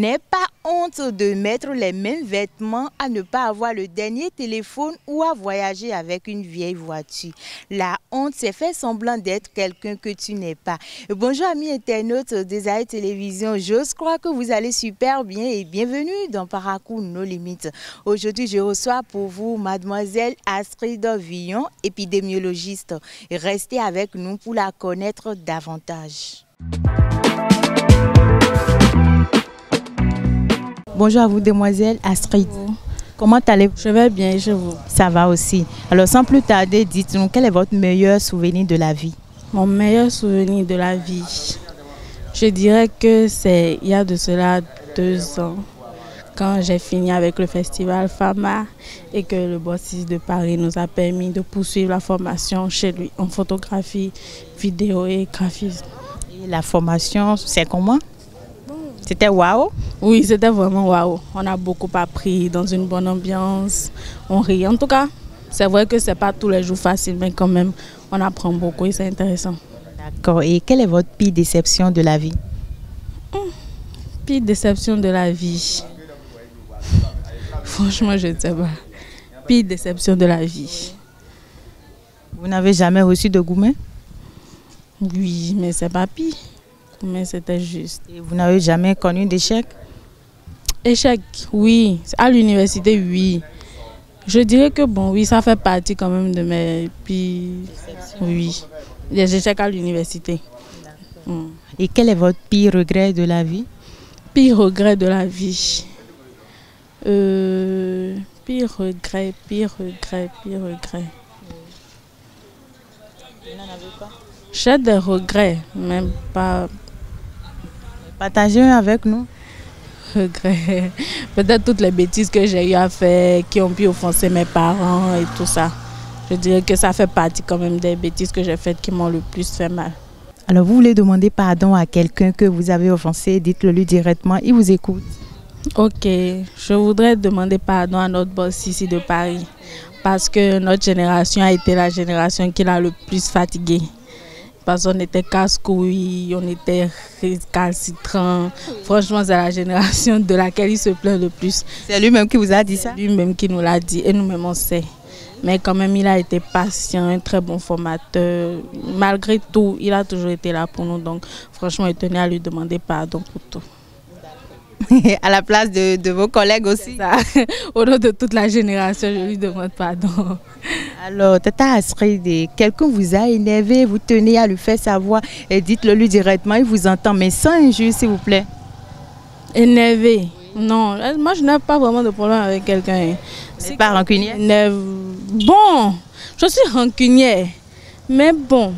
N'aie pas honte de mettre les mêmes vêtements, à ne pas avoir le dernier téléphone ou à voyager avec une vieille voiture. La honte, c'est faire semblant d'être quelqu'un que tu n'es pas. Bonjour amis internautes des Aïe Télévision, j'ose croire que vous allez super bien et bienvenue dans Parcours nos limites. Aujourd'hui, je reçois pour vous mademoiselle Astrid Villon, épidémiologiste. Restez avec nous pour la connaître davantage. Bonjour à vous, demoiselle Astrid. Comment allez-vous? Je vais bien, je vous. Ça va aussi. Alors, sans plus tarder, dites-nous, quel est votre meilleur souvenir de la vie? Mon meilleur souvenir de la vie, je dirais que c'est il y a de cela 2 ans, quand j'ai fini avec le festival FAMA et que le bossiste de Paris nous a permis de poursuivre la formation chez lui en photographie, vidéo et graphisme. Et la formation, c'est comment? C'était waouh? Oui, c'était vraiment waouh. On a beaucoup appris dans une bonne ambiance. On rit. En tout cas, c'est vrai que ce n'est pas tous les jours facile, mais quand même, on apprend beaucoup et c'est intéressant. D'accord. Et quelle est votre pire déception de la vie? Pire déception de la vie. Franchement, je ne sais pas. Pire déception de la vie. Vous n'avez jamais reçu de gourmet? Oui, mais c'est pas pire. Mais c'était juste. Et vous n'avez jamais connu d'échec? Échec, oui. À l'université, oui. Je dirais que bon, oui, ça fait partie quand même de mes... Puis, oui, les échecs à l'université. Et quel est votre pire regret de la vie? Pire regret de la vie. Pire regret. Vous n'en avez pas? J'ai des regrets, même pas... Partagez un avec nous. Regrets. Peut-être toutes les bêtises que j'ai eu à faire, qui ont pu offenser mes parents et tout ça. Je dirais que ça fait partie quand même des bêtises que j'ai faites qui m'ont le plus fait mal. Alors vous voulez demander pardon à quelqu'un que vous avez offensé, dites-le lui directement, il vous écoute. Ok, je voudrais demander pardon à notre boss ici de Paris. Parce que notre génération a été la génération qui l'a le plus fatiguée. Parce qu'on était casse-couilles, on était récalcitrants. Franchement, c'est la génération de laquelle il se plaint le plus. C'est lui-même qui vous a dit ça? Lui-même qui nous l'a dit et nous-mêmes on sait. Mais quand même, il a été patient, un très bon formateur. Malgré tout, il a toujours été là pour nous. Donc, franchement, il tenait à lui demander pardon pour tout. À la place de vos collègues aussi? Ça. Au nom de toute la génération, je lui demande pardon. Alors, Tata Astrid, quelqu'un vous a énervé, vous tenez à lui faire savoir et dites-le lui directement, il vous entend, mais sans injure, s'il vous plaît. Énervé? Non, moi je n'ai pas vraiment de problème avec quelqu'un. C'est pas rancunière? Bon, je suis rancunière, mais bon,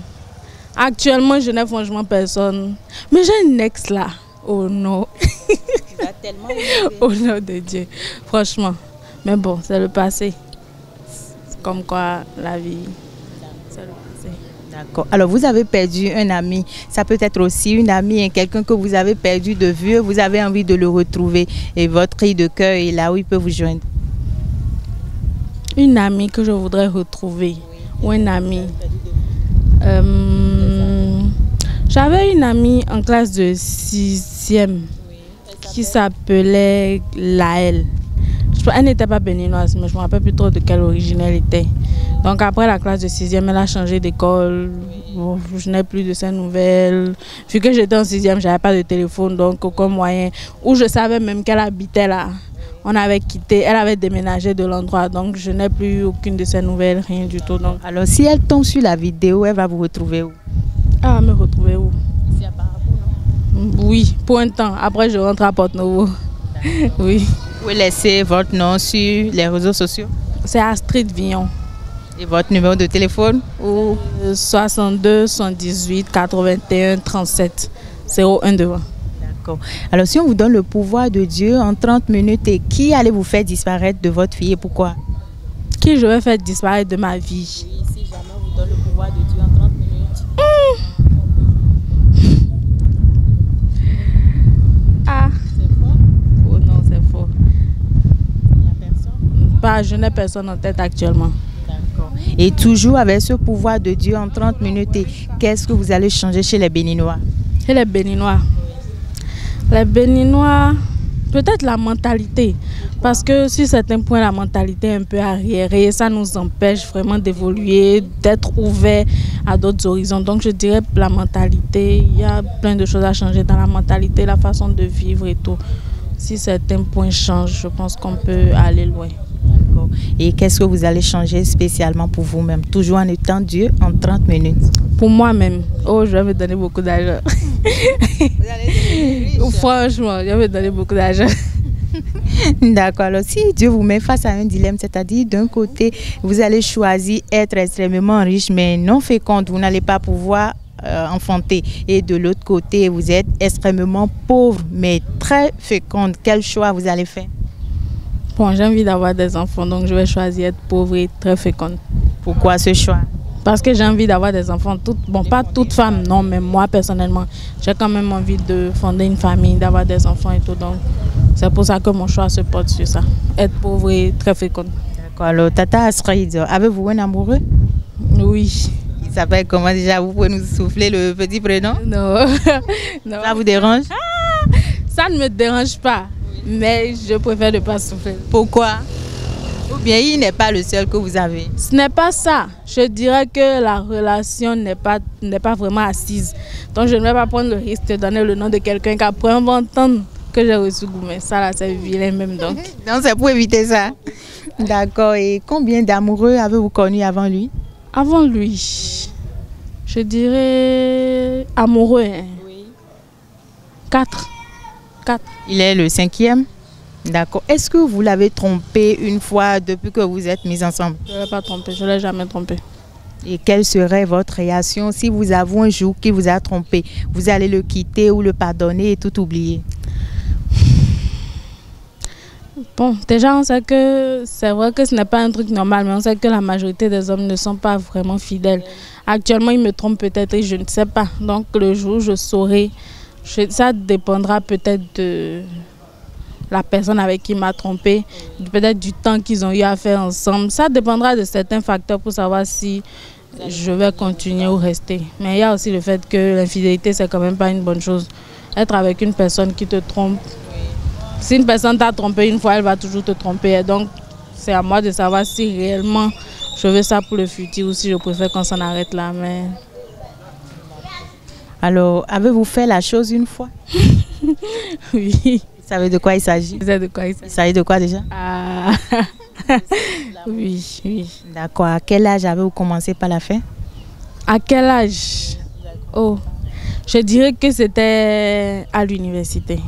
actuellement je n'ai franchement personne. Mais j'ai une ex là, oh non. Tu vas tellement énerver. Au nom de Dieu, franchement. Mais bon, c'est le passé. Comme quoi, la vie, c'est le passé. D'accord. Alors, vous avez perdu un ami. Ça peut être aussi une amie, quelqu'un que vous avez perdu de vue. Vous avez envie de le retrouver. Et votre cri de cœur est là où il peut vous joindre. Une amie que je voudrais retrouver. Ou un ami. J'avais une amie en classe de 6e qui s'appelait Laëlle. Elle n'était pas béninoise, mais je ne me rappelle plus trop de quelle origine elle était. Donc après la classe de 6e, elle a changé d'école. Bon, je n'ai plus de ses nouvelles. Vu que j'étais en 6e, je n'avais pas de téléphone, donc aucun moyen. Où je savais même qu'elle habitait là. On avait quitté, elle avait déménagé de l'endroit, donc je n'ai plus aucune de ses nouvelles, rien du tout. Donc. Alors si elle tombe sur la vidéo, elle va vous retrouver où? Ah, me retrouver où? Ici à Parcours, non? Oui, pour un temps. Après, je rentre à Porte-Novo. Oui. Vous pouvez laisser votre nom sur les réseaux sociaux? C'est Astrid Villon. Et votre numéro de téléphone? 62 118 81 37 01 devant. D'accord. Alors si on vous donne le pouvoir de Dieu en 30 minutes, et qui allez vous faire disparaître de votre fille et pourquoi? Qui je vais faire disparaître de ma vie? Si jamais on vous donne le pouvoir de Dieu en 30 minutes. Ah. C'est faux? Oh non, c'est faux. Il n'y a personne? Je n'ai personne en tête actuellement. D'accord. Et toujours avec ce pouvoir de Dieu en 30 minutes, qu'est-ce que vous allez changer chez les Béninois? Chez les Béninois? Les Béninois, Peut-être la mentalité, parce que sur certains points, la mentalité est un peu arriérée, ça nous empêche vraiment d'évoluer, d'être ouvert à d'autres horizons. Donc je dirais la mentalité, il y a plein de choses à changer dans la mentalité, la façon de vivre et tout. Si certains points changent, je pense qu'on peut aller loin. D'accord. Et qu'est-ce que vous allez changer spécialement pour vous-même, toujours en étant Dieu en 30 minutes? Pour moi-même, oh, je vais me donner beaucoup d'argent. Vous allez devenir riche. Franchement, je vais me donner beaucoup d'argent. D'accord. Alors, si Dieu vous met face à un dilemme, c'est-à-dire d'un côté, vous allez choisir être extrêmement riche, mais non féconde, vous n'allez pas pouvoir enfanter. Et de l'autre côté, vous êtes extrêmement pauvre, mais très féconde. Quel choix vous allez faire? Bon, j'ai envie d'avoir des enfants, donc je vais choisir être pauvre et très féconde. Pourquoi ce choix? Parce que j'ai envie d'avoir des enfants. Bon, pas toute femme, non, mais moi, personnellement, j'ai quand même envie de fonder une famille, d'avoir des enfants et tout. Donc, c'est pour ça que mon choix se porte sur ça. Être pauvre et très féconde. D'accord. Alors, Tata Astrid, avez-vous un amoureux? Oui. Il s'appelle comment déjà? Vous pouvez nous souffler le petit prénom? Non. Non. Ça vous dérange? Ça ne me dérange pas, mais je préfère ne pas souffler. Pourquoi? Ou bien il n'est pas le seul que vous avez? Ce n'est pas ça. Je dirais que la relation n'est pas vraiment assise. Donc je ne vais pas prendre le risque de donner le nom de quelqu'un qu'après on va entendre que j'ai reçu gourmet. Ça là, c'est vilain même donc. Donc c'est pour éviter ça. D'accord. Et combien d'amoureux avez-vous connu avant lui? Avant lui, je dirais amoureux. Hein. Oui. 4. Il est le 5e? D'accord. Est-ce que vous l'avez trompé une fois depuis que vous êtes mis ensemble? Je ne l'ai pas trompé, je ne l'ai jamais trompé. Et quelle serait votre réaction si vous avouez un jour qu'il vous a trompé? Vous allez le quitter ou le pardonner et tout oublier? Bon, déjà on sait que c'est vrai que ce n'est pas un truc normal, mais on sait que la majorité des hommes ne sont pas vraiment fidèles. Actuellement, il me trompe peut-être et je ne sais pas. Donc le jour où je saurai, ça dépendra peut-être de la personne avec qui il m'a trompé, peut-être du temps qu'ils ont eu à faire ensemble. Ça dépendra de certains facteurs pour savoir si je vais continuer ou rester. Mais il y a aussi le fait que l'infidélité, c'est quand même pas une bonne chose. Être avec une personne qui te trompe. Si une personne t'a trompé une fois, elle va toujours te tromper. Et donc, c'est à moi de savoir si réellement je veux ça pour le futur ou si je préfère qu'on s'en arrête là. Mais... Alors, avez-vous fait la chose une fois? Oui. Vous savez de quoi il s'agit? Vous savez de quoi il s'agit? Vous savez de quoi déjà? Ah. Oui, oui. D'accord. À quel âge avez-vous commencé par la faire? À quel âge? Oh, je dirais que c'était à l'université.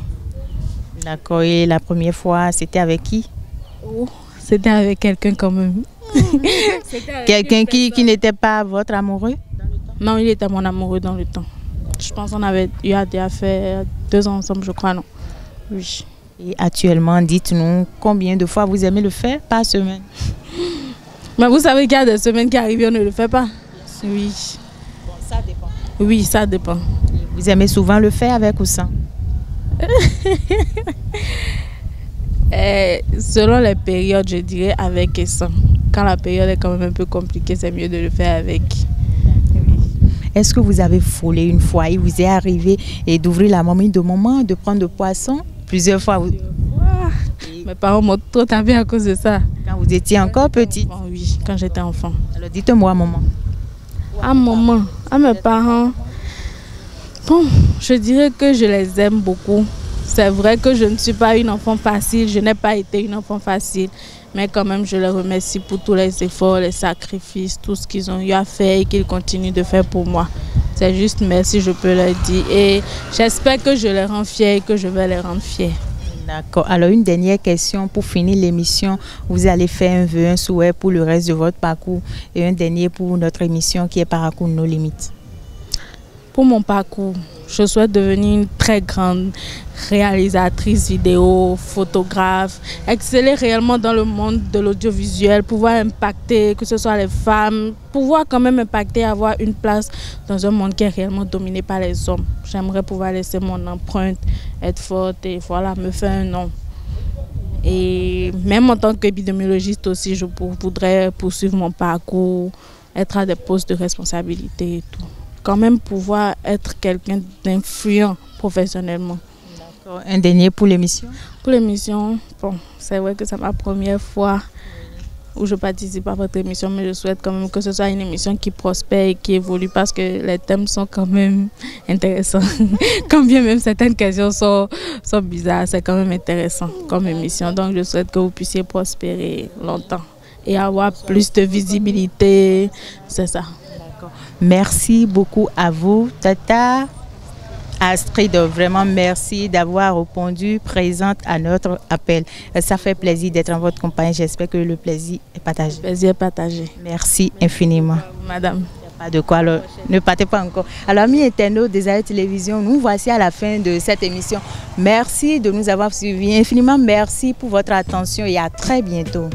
D'accord. Et la première fois, c'était avec qui? Oh, c'était avec quelqu'un quand même. Quelqu'un qui n'était pas votre amoureux? Non, il était mon amoureux dans le temps. Je pense qu'on avait eu à faire 2 ans ensemble, je crois, non? Oui. Et actuellement, dites-nous combien de fois vous aimez le faire par semaine? Mais vous savez qu'il y a des semaines qui arrivent et on ne le fait pas? Oui. Bon, ça dépend. Oui, ça dépend. Vous aimez souvent le faire avec ou sans? Selon les périodes, je dirais avec et sans. Quand la période est quand même un peu compliquée, c'est mieux de le faire avec. Est-ce que vous avez frôlé une fois? Il vous est arrivé d'ouvrir la marmite de maman, de prendre le poisson? Plusieurs fois. Mes parents m'ont trop tapé à cause de ça. Quand vous étiez encore petite? Oui, quand j'étais enfant. Alors dites-moi, maman. À maman, à mes parents, bon, je dirais que je les aime beaucoup. C'est vrai que je ne suis pas une enfant facile, je n'ai pas été une enfant facile. Mais quand même, je les remercie pour tous les efforts, les sacrifices, tout ce qu'ils ont eu à faire et qu'ils continuent de faire pour moi. C'est juste merci, je peux leur dire. Et j'espère que je les rends fiers et que je vais les rendre fiers. D'accord. Alors, une dernière question pour finir l'émission. Vous allez faire un vœu, un souhait pour le reste de votre parcours et un dernier pour notre émission qui est Parcours nos limites. Pour mon parcours, je souhaite devenir une très grande réalisatrice vidéo, photographe, exceller réellement dans le monde de l'audiovisuel, pouvoir impacter, que ce soit les femmes, pouvoir quand même impacter, avoir une place dans un monde qui est réellement dominé par les hommes. J'aimerais pouvoir laisser mon empreinte, être forte et voilà, me faire un nom. Et même en tant qu'épidémiologiste aussi, je voudrais poursuivre mon parcours, être à des postes de responsabilité et tout. Quand même pouvoir être quelqu'un d'influent professionnellement. Un dernier pour l'émission? Pour l'émission, bon, c'est vrai que c'est ma première fois où je participe à votre émission, mais je souhaite quand même que ce soit une émission qui prospère et qui évolue parce que les thèmes sont quand même intéressants. Quand bien même certaines questions sont bizarres, c'est quand même intéressant comme émission. Donc je souhaite que vous puissiez prospérer longtemps et avoir plus de visibilité, c'est ça. Merci beaucoup à vous, Tata Astrid. Vraiment merci d'avoir répondu présente à notre appel. Ça fait plaisir d'être en votre compagnie. J'espère que le plaisir est partagé. Le plaisir est partagé. Merci infiniment. Madame. Pas de quoi, alors ne partez pas encore. Alors, amis internautes des Aïe Télévision, nous voici à la fin de cette émission. Merci de nous avoir suivis. Infiniment merci pour votre attention et à très bientôt.